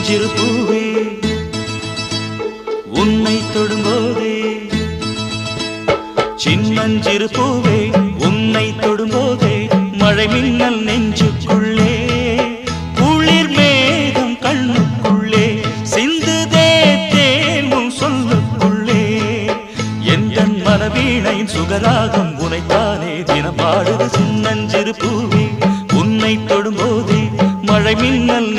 சின்னஞ்சிறு பூவே உன்னை தொடும்போதே சின்னஞ்சிறு பூவே உன்னை தொடும்போதே மழை மின்னல் நெஞ்சுக்குள்ளே குளிர் மேகம் கண்ணுக்குள்ளே சிந்துதே தேன் உன் சொல்லுக்குள்ளே எந்தன் மனவீணையின் சுகராகம் உனைத்தானே தினம் பாடுது சின்னஞ்சிறு பூவே உன்னை தொடும்போதே மழை மின்னல்